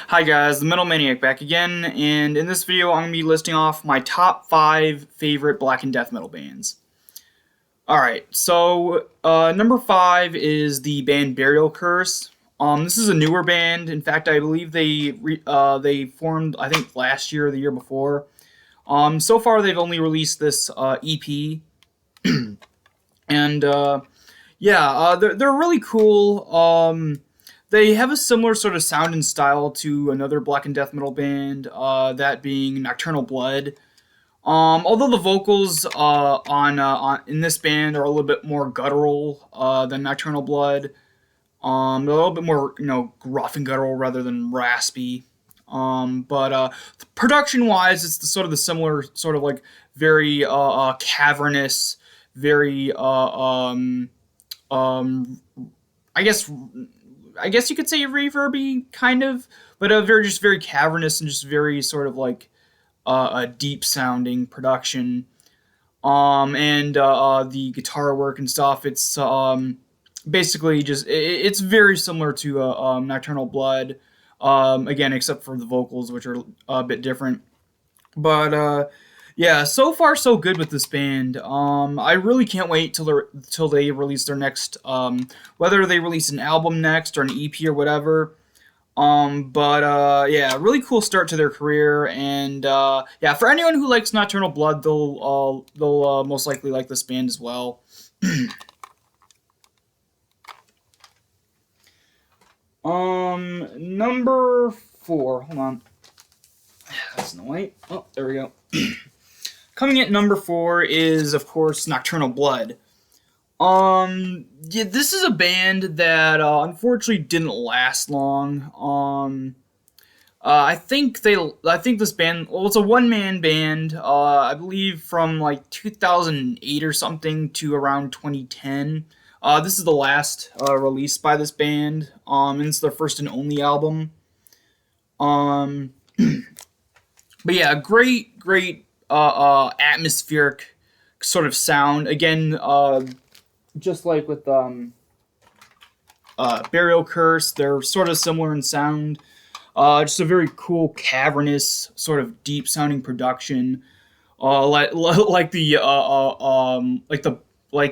Hi guys, the Metal Maniac back again, and in this video I'm going to be listing off my top 5 favorite black and death metal bands. Alright, so number 5 is the band Burial Curse. This is a newer band. In fact, I believe they formed, I think, last year or the year before. So far they've only released this EP, and they're really cool. They have a similar sort of sound and style to another black and death metal band, that being Nocturnal Blood. Although the vocals on in this band are a little bit more guttural than Nocturnal Blood, they're a little bit more gruff and guttural rather than raspy. But production-wise, it's the similar sort of like very cavernous, very I guess you could say reverby kind of, but very cavernous and just very sort of like a deep sounding production. And the guitar work and stuff, it's basically just it's very similar to Nocturnal Blood. Again, except for the vocals, which are a bit different. But yeah, so far so good with this band. I really can't wait till they release their next, whether they release an album next or an EP or whatever. But yeah, really cool start to their career, and yeah, for anyone who likes Nocturnal Blood, they'll most likely like this band as well. Number 4. Hold on. That's in the way. Oh, there we go. Coming at number 4 is, of course, Nocturnal Blood. Yeah, this is a band that unfortunately didn't last long. I think this band. Well, it's a one-man band. I believe from like 2008 or something to around 2010. This is the last release by this band. And it's their first and only album. But yeah, great atmospheric sort of sound. Again, just like with Burial Curse, they're sort of similar in sound. Just a very cool, cavernous, sort of deep sounding production. Like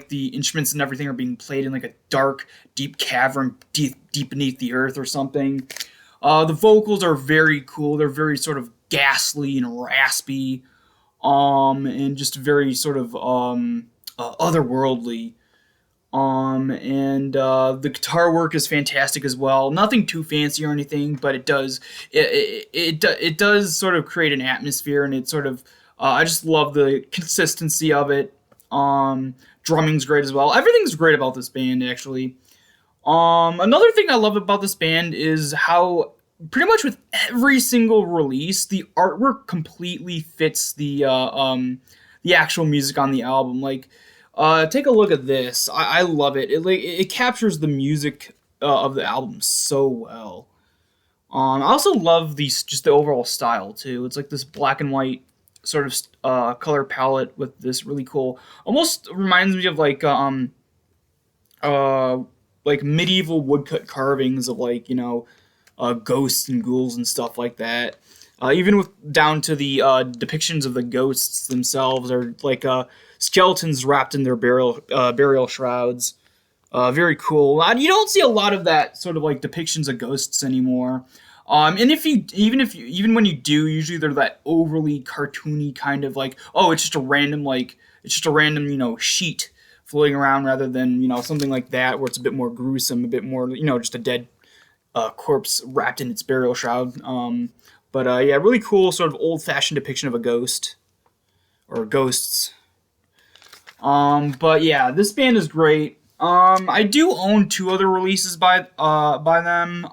the instruments and everything are being played in like a dark, deep cavern, deep beneath the earth or something. The vocals are very cool. They're very sort of ghastly and raspy, and just very sort of otherworldly. And the guitar work is fantastic as well. Nothing too fancy or anything, but it does sort of create an atmosphere, and it sort of I just love the consistency of it. Drumming's great as well. Everything's great about this band, actually. Another thing I love about this band is how pretty much with every single release, the artwork completely fits the actual music on the album. Like, take a look at this. I love it. It captures the music of the album so well. I also love just the overall style too. It's like this black and white sort of color palette with this really cool. Almost reminds me of like medieval woodcut carvings of ghosts and ghouls and stuff like that. Even with down to the depictions of the ghosts themselves are like skeletons wrapped in their burial shrouds. Very cool. You don't see a lot of that sort of like depictions of ghosts anymore. And even when you do, usually they're that overly cartoony kind of like, oh, it's just a random sheet floating around, rather than something like that where it's a bit more gruesome, a bit more just a dead corpse wrapped in its burial shroud. But yeah, really cool sort of old-fashioned depiction of a ghost or ghosts. But yeah, this band is great. I do own 2 other releases by them.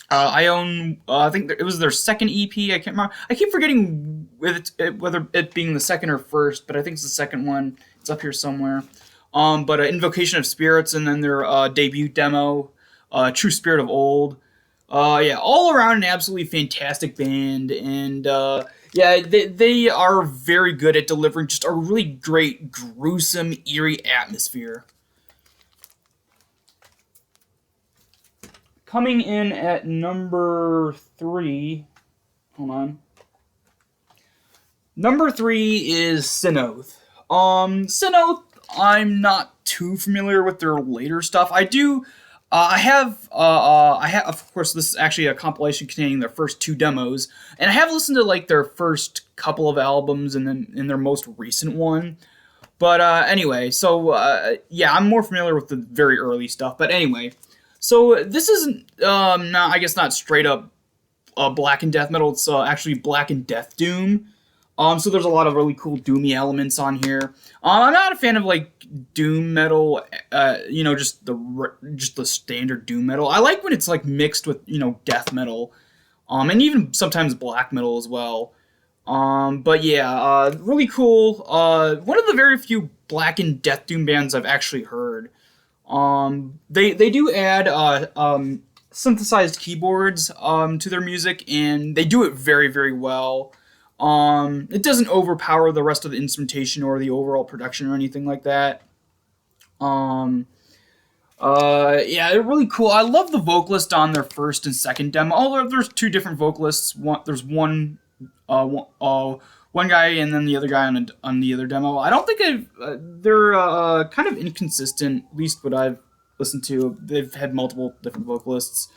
I own, I think it was their second EP. I can't remember. I keep forgetting whether it being the second or first, but I think it's the second one. It's up here somewhere. But Invocation of Spirits, and then their debut demo, True Spirit of Old. Yeah, all around an absolutely fantastic band, and yeah, they are very good at delivering just a really great, gruesome, eerie atmosphere. Coming in at number 3, hold on. Number 3 is Synoth. Synoth, I'm not too familiar with their later stuff. I have, of course, this is actually a compilation containing their first 2 demos, and I have listened to like their first couple of albums and then in their most recent one. But anyway, so yeah, I'm more familiar with the very early stuff. But anyway, so this isn't, not, I guess, not straight up Blackened death metal. It's actually Blackened death doom. So there's a lot of really cool doomy elements on here. I'm not a fan of like doom metal, just the standard doom metal. I like when it's like mixed with death metal, and even sometimes black metal as well. But yeah, really cool. One of the very few Blackened death doom bands I've actually heard. They do add synthesized keyboards to their music, and they do it very, very well. It doesn't overpower the rest of the instrumentation or the overall production or anything like that. Yeah, they're really cool. I love the vocalist on their first and second demo. Oh, there's 2 different vocalists. There's one guy and then the other guy on the other demo. I don't think they're kind of inconsistent, at least what I've listened to. They've had multiple different vocalists.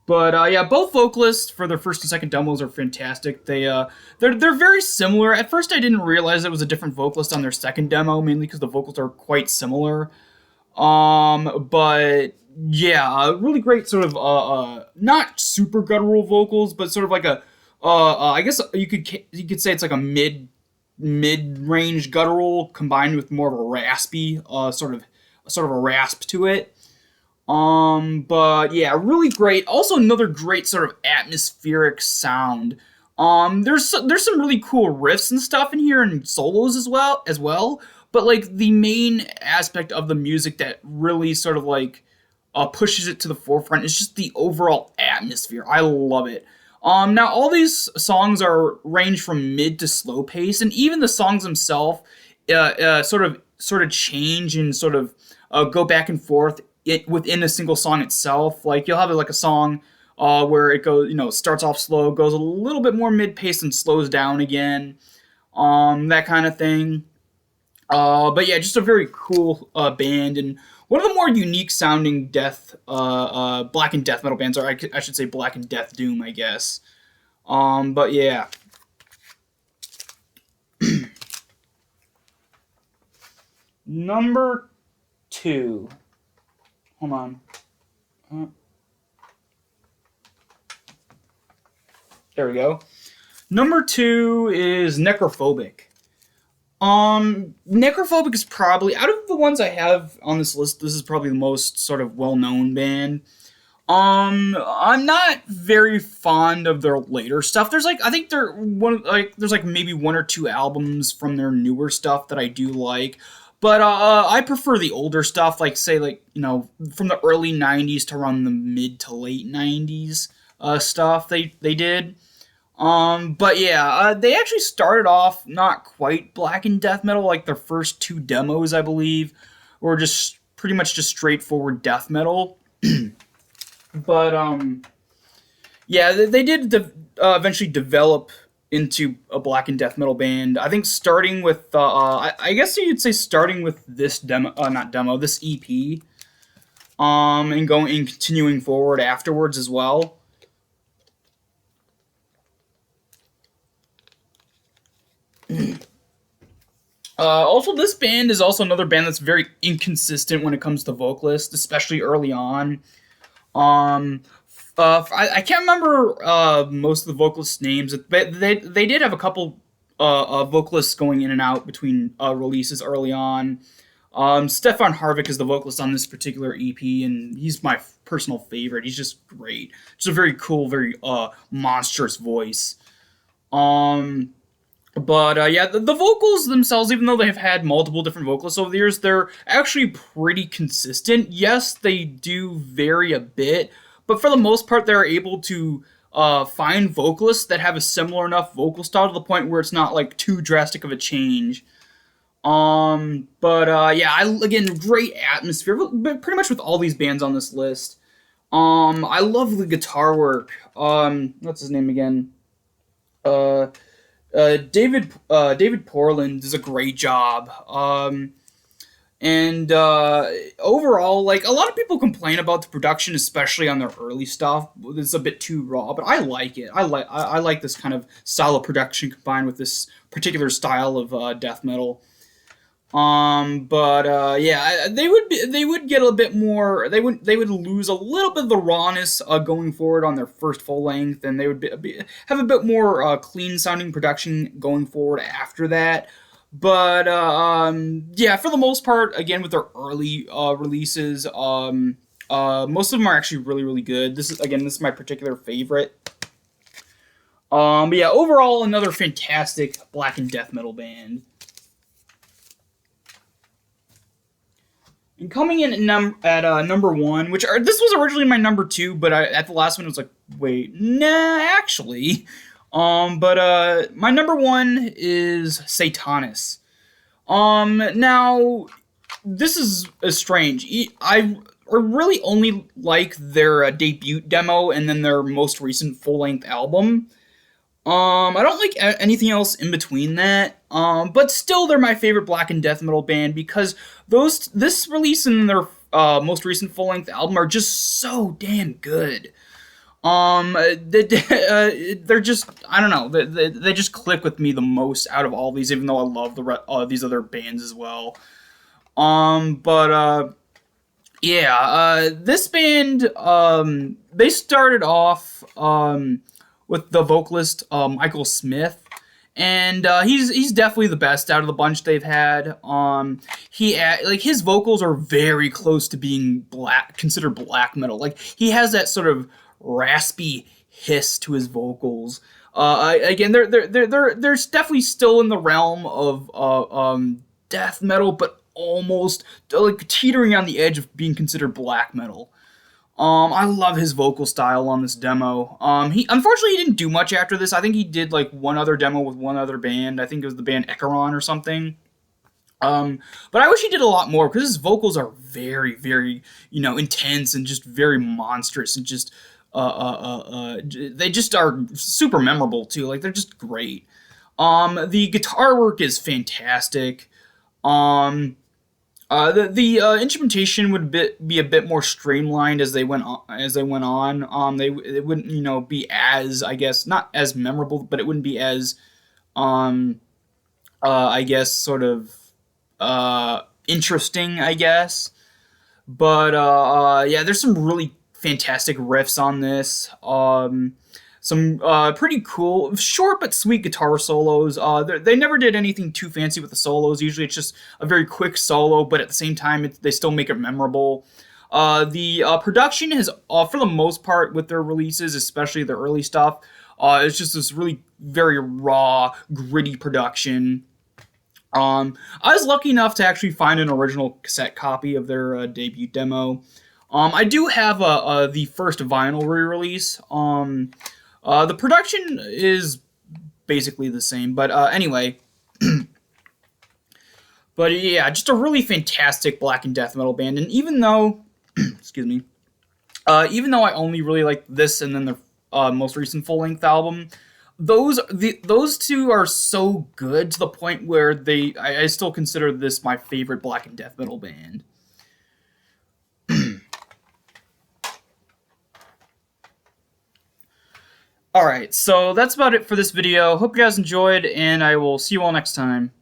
But yeah, both vocalists for their first and second demos are fantastic. They're very similar. At first, I didn't realize it was a different vocalist on their second demo, mainly because the vocals are quite similar. But yeah, really great sort of not super guttural vocals, but sort of like a I guess you could say it's like a mid range guttural combined with more of a raspy sort of a rasp to it. But yeah, really great. Also, another great sort of atmospheric sound. There's some really cool riffs and stuff in here and solos as well. But like the main aspect of the music that really sort of like pushes it to the forefront is just the overall atmosphere. I love it. Now all these songs are range from mid to slow pace, and even the songs themselves sort of change and sort of go back and forth within a single song itself. Like you'll have like a song where it goes, starts off slow, goes a little bit more mid-paced and slows down again, that kind of thing. But yeah, just a very cool band, and one of the more unique sounding Blackened death metal bands, or I should say Blackened death doom, I guess. But yeah. Number 2. Hold on. There we go. Number 2 is Necrophobic. Necrophobic is probably, out of the ones I have on this list, this is probably the most sort of well-known band. I'm not very fond of their later stuff. There's like, I think there's like maybe 1 or 2 albums from their newer stuff that I do like. But I prefer the older stuff, like say from the early 90s to around the mid to late 90s stuff they did. But yeah, they actually started off not quite Blackened death metal. Like their first 2 demos, I believe, were just pretty much just straightforward death metal. But yeah, they did eventually develop into a Blackened death metal band. I think starting with I guess you'd say starting with this this EP, and continuing forward afterwards as well. Also, this band is also another band that's very inconsistent when it comes to vocalists, especially early on. I can't remember most of the vocalists' names, but they did have a couple vocalists going in and out between releases early on. Stefan Harvick is the vocalist on this particular EP, and he's my personal favorite. He's just great. Just a very cool, very monstrous voice. But yeah, the vocals themselves, even though they've had multiple different vocalists over the years, they're actually pretty consistent. Yes, they do vary a bit, but for the most part, they're able to find vocalists that have a similar enough vocal style to the point where it's not like too drastic of a change. But yeah, again, great atmosphere, but pretty much with all these bands on this list. I love the guitar work. What's his name again? Uh, David Portland does a great job. And overall, like a lot of people complain about the production, especially on their early stuff. It's a bit too raw, but I like it. I like this kind of style of production combined with this particular style of death metal. But yeah, they would get a bit more. They would lose a little bit of the rawness going forward on their first full length, and they would have a bit more clean sounding production going forward after that. But yeah, for the most part, again with their early releases, most of them are actually really good. This is my particular favorite. But yeah, overall another fantastic Blackened death metal band. And coming in at number one, this was originally my number two, but at the last one it was like, wait, nah, actually. But my number one is Satanis. Now this is strange. I really only like their debut demo and then their most recent full length album. I don't like anything else in between that. But still, they're my favorite Blackened death metal band because this release and their most recent full length album are just so damn good. They're just, I don't know, they just click with me the most out of all these, even though I love these other bands as well. But yeah, this band they started off with the vocalist Michael Smith, and he's definitely the best out of the bunch they've had. His vocals are very close to being considered black metal. Like he has that sort of raspy hiss to his vocals. Again, they're definitely still in the realm of death metal, but almost like teetering on the edge of being considered black metal. I love his vocal style on this demo. He unfortunately he didn't do much after this. I think he did like one other demo with one other band. I think it was the band Echaron or something. But I wish he did a lot more because his vocals are very intense and just very monstrous and just they just are super memorable too. Like they're just great. The guitar work is fantastic. The instrumentation would be a bit more streamlined as they went on. It wouldn't be as, I guess, not as memorable, but it wouldn't be as I guess sort of interesting, I guess. But yeah, there's some really fantastic riffs on this. Some pretty cool, short but sweet guitar solos. They never did anything too fancy with the solos. Usually it's just a very quick solo, but at the same time, they still make it memorable. The production is, for the most part, with their releases, especially the early stuff, it's just this really very raw, gritty production. I was lucky enough to actually find an original cassette copy of their debut demo. I do have the first vinyl re-release. The production is basically the same, but anyway. But yeah, just a really fantastic black and death metal band. And even though, excuse me, even though I only really like this and then the most recent full length album, those two are so good to the point where I still consider this my favorite black and death metal band. Alright, so that's about it for this video. Hope you guys enjoyed, and I will see you all next time.